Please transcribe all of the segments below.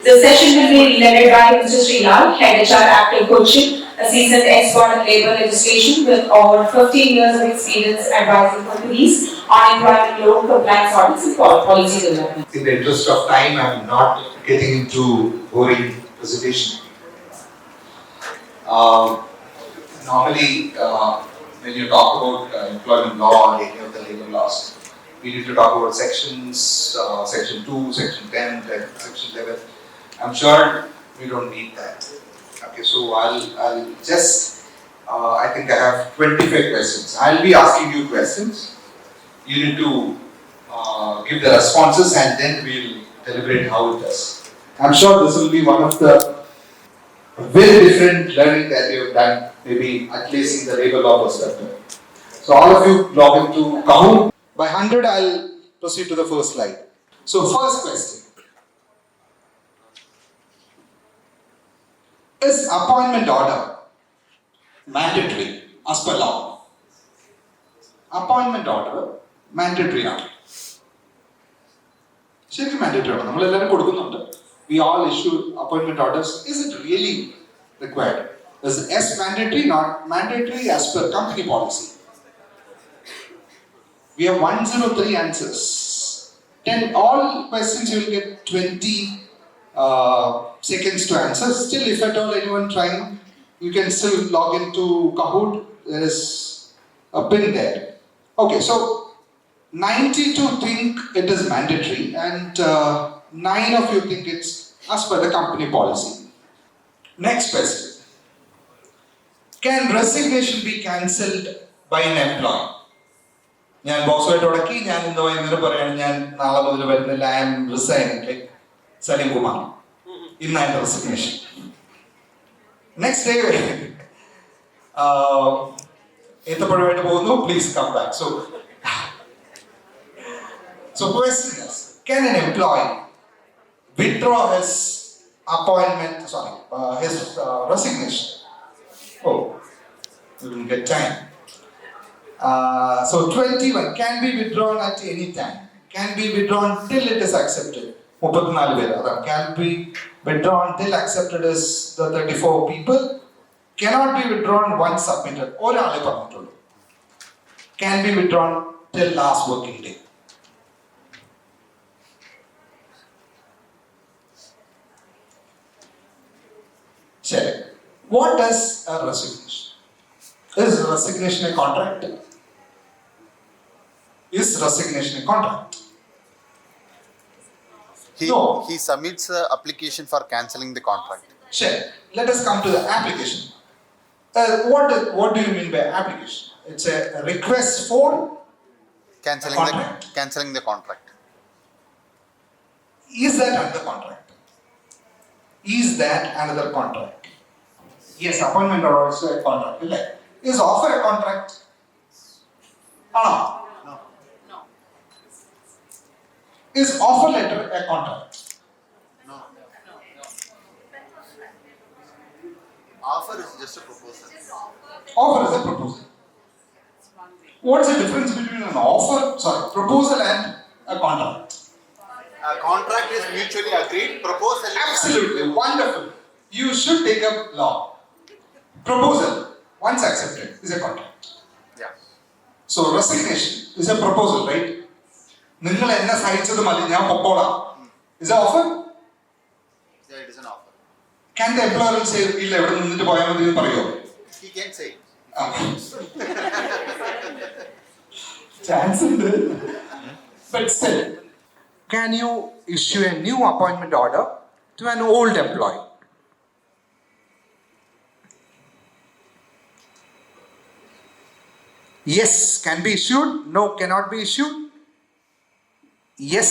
The session will be led by Mr.Sreelal, Head HR Aptiv Cochin, a seasoned expert in labour legislation with over 15 years of experience advising companies on employment law, compliance audits and policy development. In the interest of time, I am not getting into boring presentation. Normally, when you talk about employment law or any of the labor laws, we need to talk about sections, section 2, section 10, section 11. I'm sure we don't need that. Okay, so I'll just, I think I have 25 questions. I'll be asking you questions. You need to give the responses and then we'll deliberate how it does. I'm sure this will be one of the very different learning that you have done, maybe at least in the labor law perspective. So all of you log into Kahoot. By 100, I'll proceed to the first slide. So first question. Is appointment order mandatory as per law? Appointment order mandatory ആണ്. ശരിക്കും mandatory ആണ്. നമ്മളെല്ലാവരും കൊടുക്കുന്നുണ്ട്. We all issue appointment orders. Is it really required? Is S mandatory? Not mandatory as per company policy. We have 103 answers. 10 all questions you will get 20 seconds to answer. Still, if at all anyone trying, you can still log into Kahoot. There is a pin there. Okay, so 92 think it is mandatory and 9 of you think it's as per the company policy. Next question. Can resignation be cancelled by an employee? ഞാൻ ബോസുമായിട്ട് ഉടക്കി ഞാൻ ഇന്ന് വൈകുന്നേരം പറയാണ് ഞാൻ നാളെ മുതൽ വരുന്നില്ല I am resigning like Salim Kumar ഇന്നായിട്ട് റെസിഗ്നേഷൻ നെക്സ്റ്റ് ഡേ ഏത്തപ്പഴമായിട്ട് പോകുന്നു please come back so question is, can an employee withdraw his appointment, his resignation? Oh, we will get time. So 21 can be withdrawn at any time. Can be withdrawn till it is accepted. 34 പേര് അതാണ് can be withdrawn till accepted is the 34 people. Cannot be withdrawn once submitted. ഒരാളെ പറഞ്ഞിട്ടുള്ളൂ. Can be withdrawn till last working day. Check. What is a resignation? Is resignation a contract? Is resignation a contract? No. He submits an application for cancelling the contract. Sure. Let us come to the application. What do you mean by application? It's a request for Cancelling the contract. Is that another contract? Is that another contract? Yes, appointment or also a contract. Is offer a contract? No. Is offer letter a contract? No. Offer is just a proposal. Offer is a proposal. What is the difference between an proposal and a contract? A contract is mutually agreed. Proposal. Absolutely wonderful. You should take up law. Proposal, once accepted, is a contract. Yeah. So resignation is a proposal, right? നിങ്ങൾ എന്നെ സഹിച്ചത് മതി ഞാൻ പൊക്കോളാം. Is it offer? Yeah, it is an offer. Can the employer say ഇല്ല ഇവിടെ നിന്നിട്ട് പോയാൽ മതി എന്ന് പറയോ? He can say. Chance ഉണ്ട്. But still, can you issue a new appointment order to an old employee? Yes, can be issued. No, cannot be issued. Yes,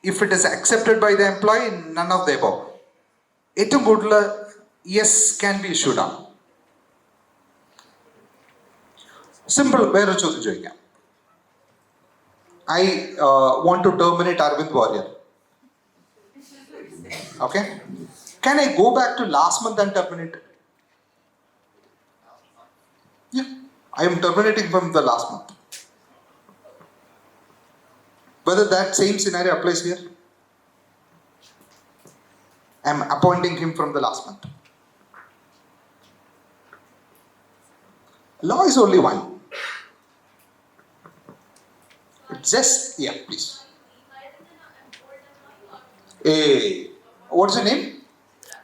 if it is accepted by the employee, none of the above. ഏറ്റവും കൂടുതൽ yes can be issued ആണ്. Simple വേറൊരു ചോദ്യം ചോദിക്കാം. I want to terminate Arvind Warrior. Okay? Can I go back to last month and terminate? Yeah, I am terminating from the last month. Whether that same scenario applies here? I'm appointing him from the last month. Law is only one. It's just, yeah, please. Hey, what's your name?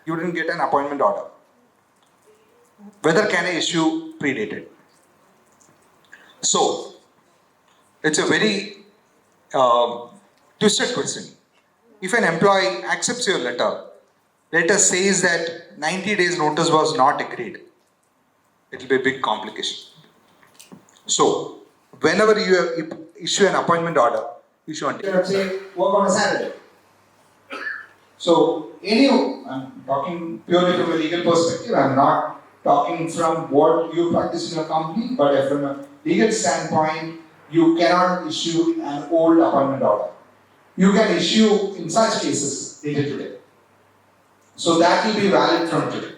You didn't get an appointment order. Whether can I issue predated? So, it's a very twisted question. If an employee accepts your letter says that 90 days notice was not agreed, it will be a big complication. So, whenever you issue an appointment order, you should say work on a Saturday. So, I'm talking purely from a legal perspective, I'm not talking from what you practice in your company, but from a legal standpoint, you cannot issue an old appointment order. You can issue, in such cases, dated today. So that will be valid from today.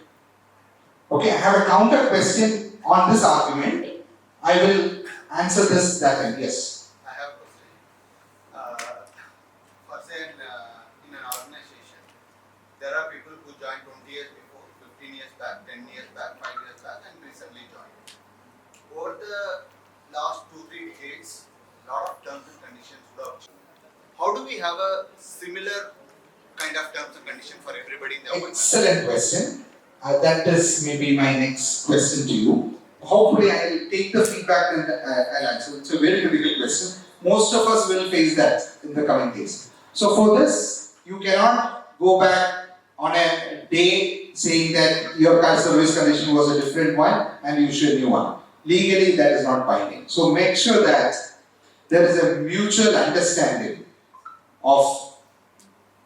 Okay, I have a counter question on this argument. I will answer this that time. Yes. I have a question. For say in an organization, there are people who joined 20 years before, 15 years back, 10 years back, 5 years back, and recently joined. Over the last 2-3 decades, a lot of terms and conditions would have changed. How do we have a similar kind of terms and conditions for everybody in the organization? Excellent question. That is maybe my next question to you. Hopefully, I will take the feedback and I'll answer. It's a very critical question. Most of us will face that in the coming days. So for this, you cannot go back on a day saying that your current service condition was a different one and you issue a new one. Legally, that is not binding. So make sure that there is a mutual understanding of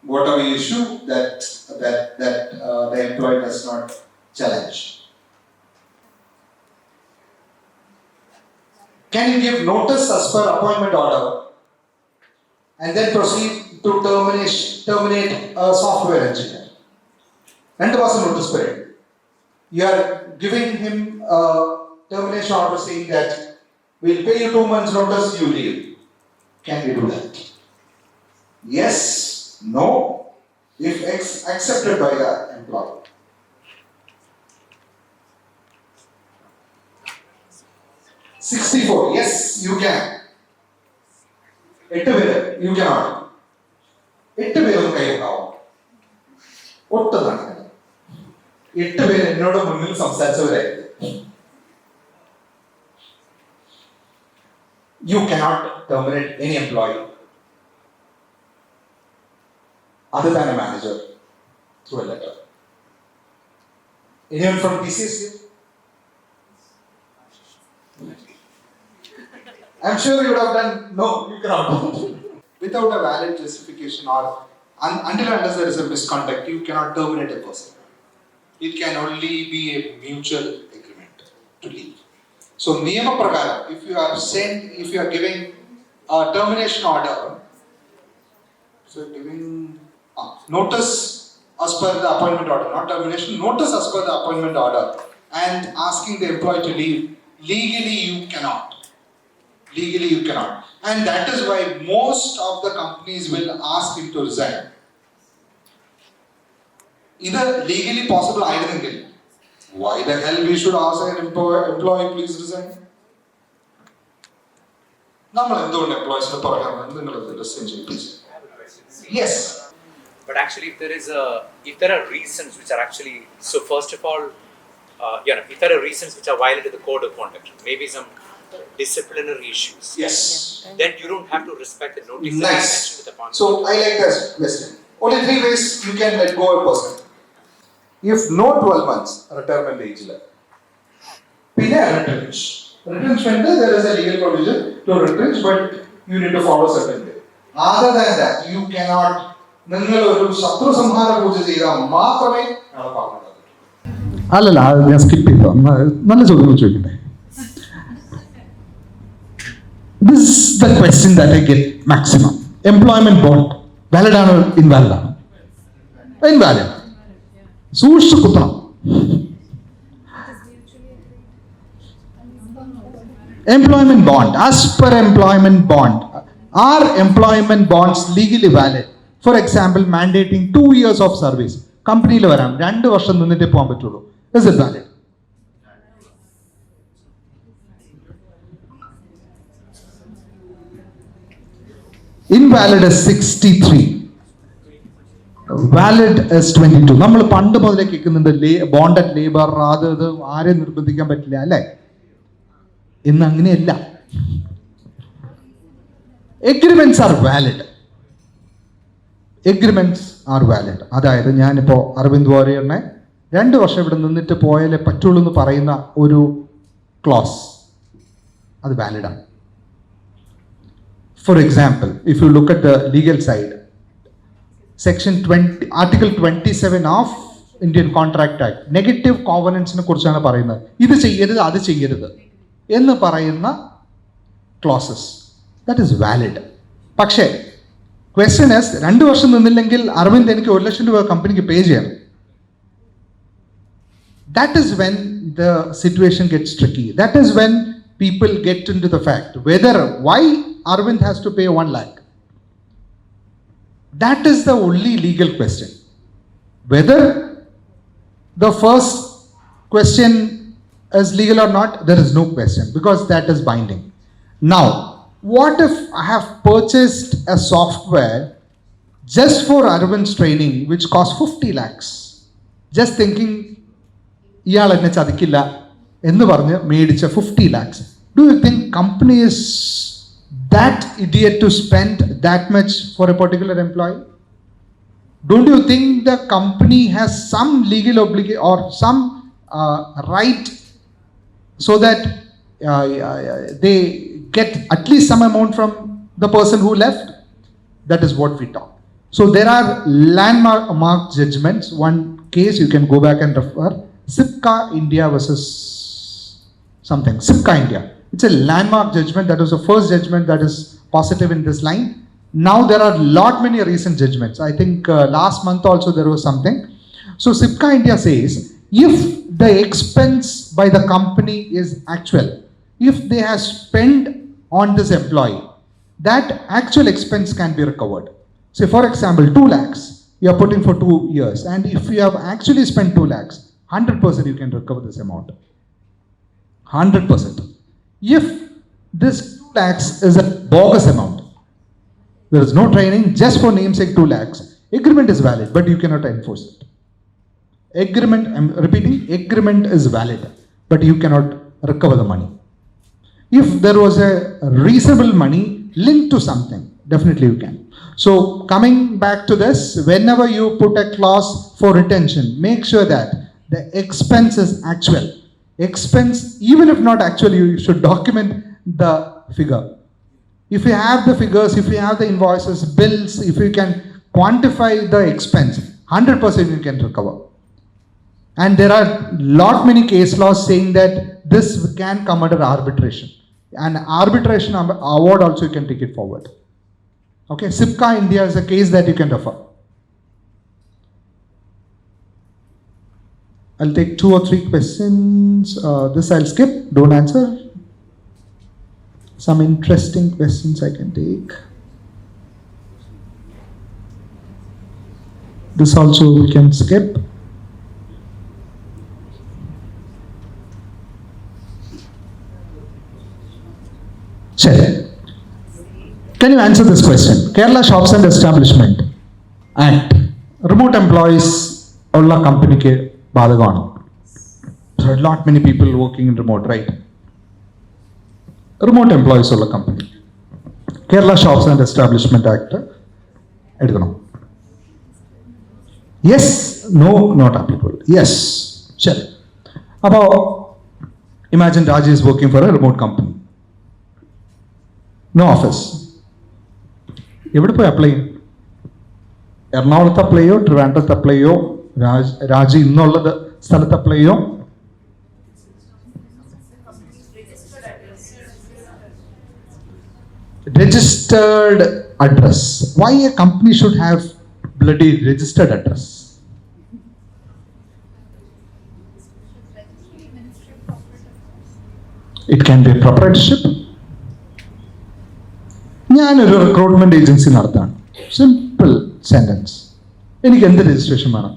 whatever issue that the employee does not challenge. Can you give notice as per appointment order and then proceed to terminate a software engineer? And the person notice period. You are giving him a termination order saying that we'll pay you 2 months notice, you leave. Can you do that? Yes, no, if accepted by the employer. '64, yes, you can. 8 പേര്, you cannot. 8 പേരൊന്നും കയ്യിലുണ്ടാവും. ഒട്ടും നടക്കില്ല. 8 പേര് എന്നോട് മുന്നിൽ സംസാരിച്ചവരായിരുന്നു. You cannot terminate any employee other than a manager through a letter. Anyone from TCS here? I'm sure you would have done, no, you cannot. Without a valid justification or until and unless there is a misconduct, you cannot terminate a person. It can only be a mutual agreement to leave. So, niyama prakaram, if you are giving a termination order, so giving notice as per the appointment order, not termination, notice as per the appointment order, and asking the employee to leave, legally you cannot. Legally you cannot. And that is why most of the companies will ask him to resign. Either legally possible, I don't think. Why the hell we should ask an employee please resign? Employees please. Yes. But actually, if there are reasons which are actually, so first of all, if there are reasons which are violated the code of conduct, maybe some disciplinary issues. Yes. Then you don't have to respect the notice. Nice. With the So I like that question. Only 3 ways you can let go a person. If no 12 months, retirement age la. Pinna retrench. Retrenchment, there is a legal provision to retrench, but you need to follow certain way. Other than that, you cannot. ശത്രു സംഹാര പൂജ ചെയ്താൽ മാത്രമേ അല്ലല്ല ഞാൻ skip ചെയ്തു. നല്ല ചോദ്യം ചോദിക്കട്ടെ. This is the question that I get maximum. Employment bond valid ആണോ ഇൻവാലിഡ് ആണോ? ഇൻവാലിഡ്. സൂക്ഷിച്ചു കുത്തണം. Employment bond, as per employment bond, are employment bonds legally valid? For example, mandating 2 years of service. കമ്പനിയിൽ വരാം, 2 വർഷം നിന്നിട്ടേ പോകാൻ പറ്റുള്ളൂ. Is it valid? Invalid is 63. Valid is 22. നമ്മൾ പണ്ട് മുതലേ കേൾക്കുന്നുണ്ട് ബോണ്ടഡ് ലേബർ, അത് ആരെയും നിർബന്ധിക്കാൻ പറ്റില്ല അല്ലേ? ഇന്ന് അങ്ങനെയല്ല. Agreements R valid. Agreements R valid. അതായത് ഞാനിപ്പോൾ അരവിന്ദ് വാര്യറിനെ 2 വർഷം ഇവിടെ നിന്നിട്ട് പോയാലേ പറ്റുള്ളൂ എന്ന് പറയുന്ന ഒരു ക്ലോസ്, അത് വാലിഡാണ്. For example, if you look at the legal side, Section 20, Article 27 of Indian Contract Act, negative covenantsനെ കുറിച്ചാണ് പറയുന്നത്. ഇത് ചെയ്യരുത്, അത് ചെയ്യരുത് എന്ന് പറയുന്ന ക്ലോസസ്, that is valid. പക്ഷേ ക്വസ്റ്റ്യൻ is 2 വർഷം നിന്നില്ലെങ്കിൽ അരവിന്ദ് എനിക്ക് 1 ലക്ഷം രൂപ കമ്പനിക്ക് പേ ചെയ്യണം. That is when the situation gets tricky. That is when people get into the fact whether why Arvind has to pay 1 lakh. That is the only legal question. Whether the first question is legal or not, there is no question because that is binding. Now, what if I have purchased a software just for Arvind's training which costs 50 lakhs? Just thinking, ഇയാൾ എന്നെ ചതിക്കില്ല എന്ന് പറഞ്ഞ് മേടിച്ച 50 lakhs. Do you think company is that idiot to spend that much for a particular employee? Don't you think the company has some legal obligation or some right so that they get at least some amount from the person who left? That is what we talk. So there are landmark judgments. One case you can go back and refer, 𝗟𝗃𝗃 India versus something, 𝗟𝗃𝗃 India. It's a landmark judgment. That was the first judgment that is positive in this line. Now there are many recent judgments. I think last month also there was something. So 𝗟𝗃𝗃 India says if the expense by the company is actual, if they have spent on this employee, that actual expense can be recovered. Say for example 2 lakhs you are putting for 2 years, and if you have actually spent 2 lakhs, 100% you can recover this amount. 100%. If this 2 lakhs is a bogus amount, there is no training, just for namesake 2 lakhs, agreement is valid, but you cannot enforce it. Agreement, I'm repeating, agreement is valid, but you cannot recover the money. If there was a reasonable money linked to something, definitely you can. So coming back to this, whenever you put a clause for retention, make sure that the expense is actual. Expense, even if not actual, you should document the figure. If you have the figures, if you have the invoices, bills, if you can quantify the expense, 100% you can recover. And there are many case laws saying that this can come under arbitration. And arbitration award also you can take it forward. Okay, 𝗟𝗃𝗃 India is a case that you can refer. I'll take 2 or 3 questions. This I'll skip, don't answer. Some interesting questions I can take. This also we can skip. Sure. Can you answer this question? Kerala Shops and Establishment Act. Remote employees ulla company ke ബാധകമാണ്. There are many people working in remote, right? Remote employees ഉള്ള company. Kerala Shops and Establishment Act എടുക്കണം. Yes, no, not applicable. Yes, sure. അപ്പോൾ imagine Raji is working for a remote company. No office. എവിടെ പോയി apply ചെയ്യും? എറണാകുളത്ത് apply ചെയ്യോ, ട്രിവാൻഡ്രത്ത് apply ചെയ്യോ, രാജി ഇന്നുള്ളത് സ്ഥലത്ത് അപ്ലൈ ചെയ്യോ? Registered address. Why a company should have bloody registered address? It can be a proprietorship. ഞാനൊരു റിക്രൂട്ട്മെന്റ് ഏജൻസി നടത്താണ്. Simple sentence. എനിക്ക് എന്ത് രജിസ്ട്രേഷൻ വേണം?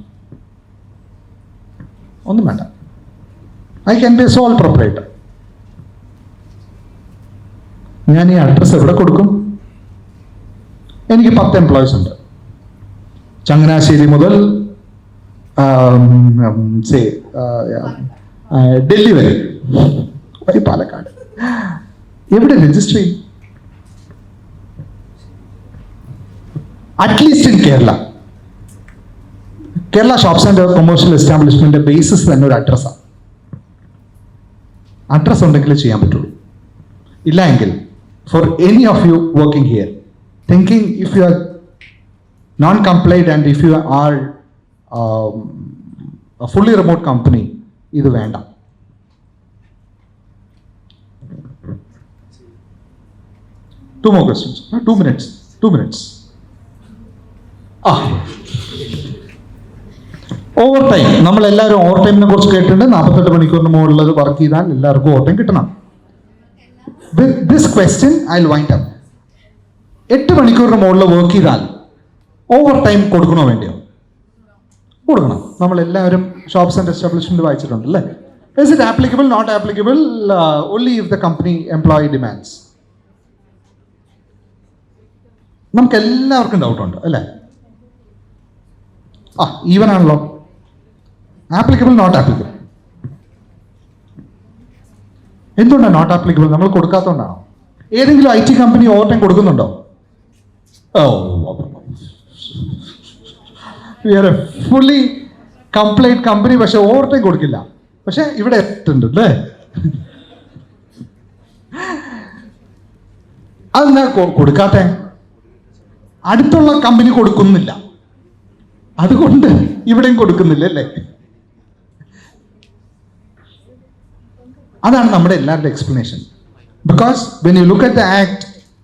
ഒന്നും വേണ്ട. I can be a sole proprietor. ഞാൻ ഈ അഡ്രസ്സ് എവിടെ കൊടുക്കും? എനിക്ക് 10 എംപ്ലോയീസ് ഉണ്ട്. ചങ്ങനാശ്ശേരി മുതൽ ഡൽഹി വരെ, പാലക്കാട്. എവിടെ രജിസ്റ്റർ ചെയ്യും? At least in Kerala shops and commercial establishment basis തന്നെ ഒരു അഡ്രസ്സാണ്. അഡ്രസ് ഉണ്ടെങ്കിൽ ചെയ്യാൻ പറ്റുള്ളൂ. ഇല്ല എങ്കിൽ for any of you working here thinking if you are non complaint and if you are fully remote company, ഇത് വേണ്ട. Two more questions. 2 minutes. 2 minutes. Over time. നമ്മളെല്ലാവരും ഓവർ ടൈമിനെ കുറിച്ച് കേട്ടിട്ടുണ്ട്. 48 മണിക്കൂറിന് മുകളിൽ വർക്ക് ചെയ്താൽ എല്ലാവർക്കും ഓവർ ടൈം കിട്ടണം. This question I will wind up. 8 മണിക്കൂറിന് മുകളിൽ വർക്ക് ചെയ്താൽ ഓവർ ടൈം കൊടുക്കണോ വേണ്ടിയോ? കൊടുക്കണം. നമ്മളെല്ലാവരും ഷോപ്സ് ആൻഡ് എസ്റ്റാബ്ലിഷ്മെന്റ് വായിച്ചിട്ടുണ്ട് അല്ലേ? Is it applicable, not applicable? Only if the company employee demands. നമുക്ക് എല്ലാവർക്കും ഡൗട്ടുണ്ട് അല്ലേ? ഈവൻ ആണല്ലോ. Applicable, not applicable. എന്തുകൊണ്ടാണ് നോട്ട് ആപ്ലിക്കബിൾ? നമ്മൾ കൊടുക്കാത്തതുകൊണ്ടാണോ? ഏതെങ്കിലും IT കമ്പനി ഓവർ ടൈം കൊടുക്കുന്നുണ്ടോ? We are a fully compliant company, പക്ഷെ ഓവർ ടൈം കൊടുക്കില്ല. പക്ഷെ ഇവിടെ എത്തുന്നുണ്ട് അല്ലേ? അതെന്താ കൊടുക്കാത്ത? അടുത്തുള്ള കമ്പനി കൊടുക്കുന്നില്ല, അതുകൊണ്ട് ഇവിടെയും കൊടുക്കുന്നില്ല അല്ലേ? അതാണ് നമ്മുടെ എല്ലാവരുടെ explanation. Because when you look at the act,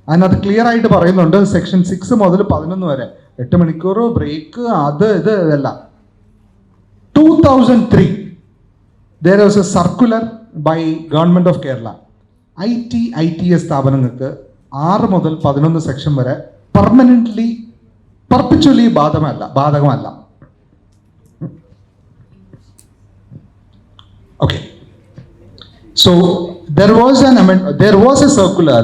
അതിനകത്ത് ക്ലിയർ ആയിട്ട് പറയുന്നുണ്ട് സെക്ഷൻ 6 മുതൽ 11 വരെ 8 മണിക്കൂർ ബ്രേക്ക്, അത് ഇതല്ല. 2003 there was a circular by Government of Kerala. ITS സ്ഥാപനങ്ങൾക്ക് 6 മുതൽ 11 സെക്ഷൻ വരെ perpetually ബാധകമല്ല. Okay. So there was a circular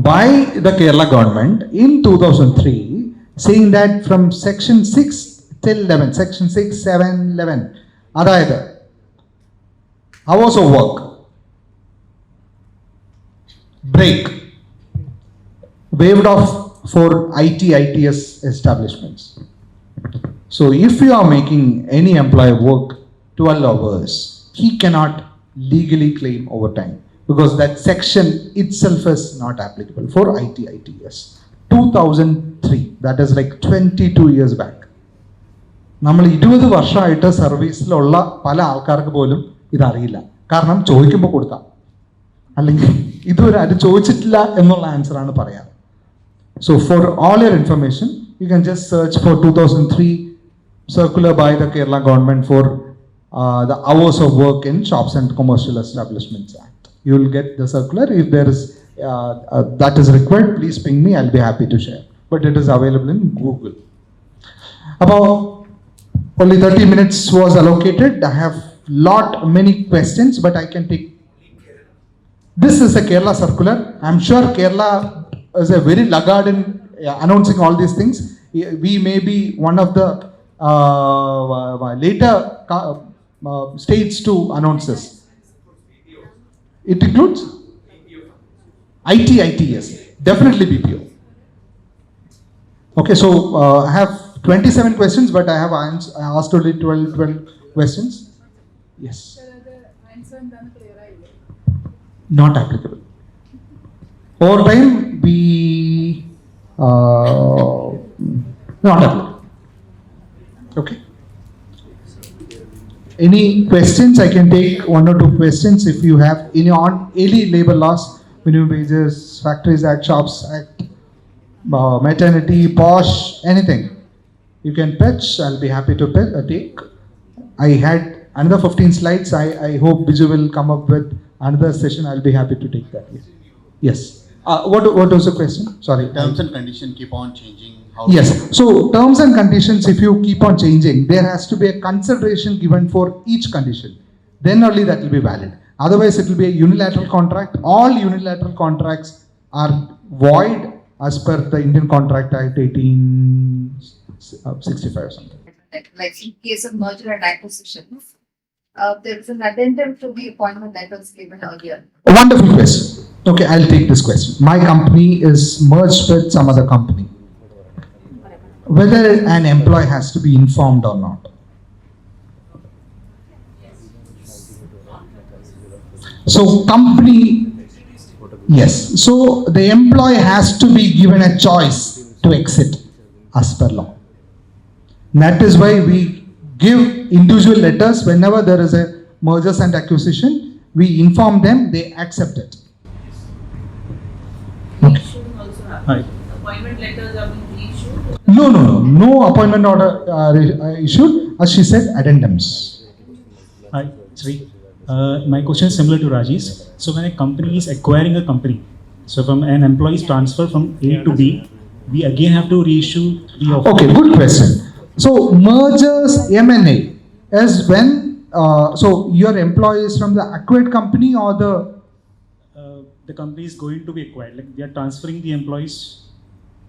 by the Kerala government in 2003 saying that from section 6 till 11, section 6, 7, 11, അതായത് hours of work, break, waived off for ITS establishments. So if you are making any employee work 12 hours, he cannot legally claim overtime because that section itself is not applicable for ITS. 2003, that is like 22 years back. നമ്മൾ 20 വർഷമായിട്ട് സർവീസിലുള്ള പല ആൾക്കാർക്ക് പോലും ഇതറിയില്ല. കാരണം ചോദിക്കുമ്പോൾ കൊടുക്കാം, അല്ലെങ്കിൽ ഇതുവരെ അത് ചോദിച്ചിട്ടില്ല എന്നുള്ള ആൻസറാണ് പറയാറ്. So for all your information, you can just search for 2003 circular by the Kerala government for the hours of work in shops and commercial establishments act. You will get the circular. If there is that is required, please ping me. I'll be happy to share. But it is available in Google. About only 30 minutes was allocated. I have many questions, but I can take. This is a Kerala circular. I'm sure Kerala is a very laggard in announcing all these things. We may be one of the later states to announce this. It includes ITS, definitely BPO. Okay, so I have 27 questions, but I have asked only 12 questions. Yes. Not applicable. Over time, not applicable. Okay. Any questions? I can take 1 or 2 questions if you have any on any labor laws, minimum wages, Factories Act, Shops Act, maternity, POSH, anything. You can pitch. I'll be happy to take. I had another 15 slides. I hope Biju will come up with another session. I'll be happy to take that. Yes. What was the question? Sorry. Terms and conditions keep on changing. How Yes. So terms and conditions, if you keep on changing, there has to be a consideration given for each condition. Then only that will be valid. Otherwise, it will be a unilateral contract. All unilateral contracts are void as per the Indian Contract Act 1865 or something. Like in case of merger and acquisitions, there is an addendum to the appointment that was given earlier. A wonderful question. Okay, I'll take this question. My company is merged with some other company. Whether an employee has to be informed or not. So company, yes. So the employee has to be given a choice to exit as per law. That is why we give individual letters whenever there is a mergers and acquisition. We inform them, they accept it. Reissuing also happens. Hi. Appointment letters are being reissued. No appointment order issued. As she said, addendums. Hi, Sri. My question is similar to Raji's. So when a company is acquiring a company, so from an employee's transfer from A to B, we again have to reissue the offer. Okay, good question. So mergers M&A is when, so your employee is from the acquired company or the company is going to be acquired. Like we are transferring the employees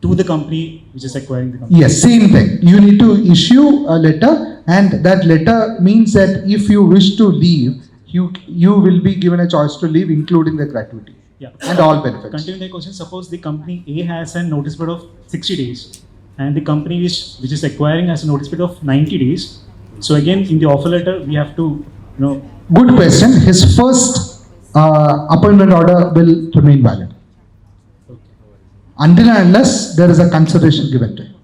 to the company which is acquiring the company. Yes, same thing. You need to issue a letter, and that letter means that if you wish to leave, you will be given a choice to leave, including the gratuity. Yeah. And all benefits. Continuing the question, suppose the company A has a notice period of 60 days and the company which is acquiring has a notice period of 90 days. So again, in the offer letter, we have to, Good question. His first appointment order will remain valid. Okay. Until and unless there is a consideration given to him.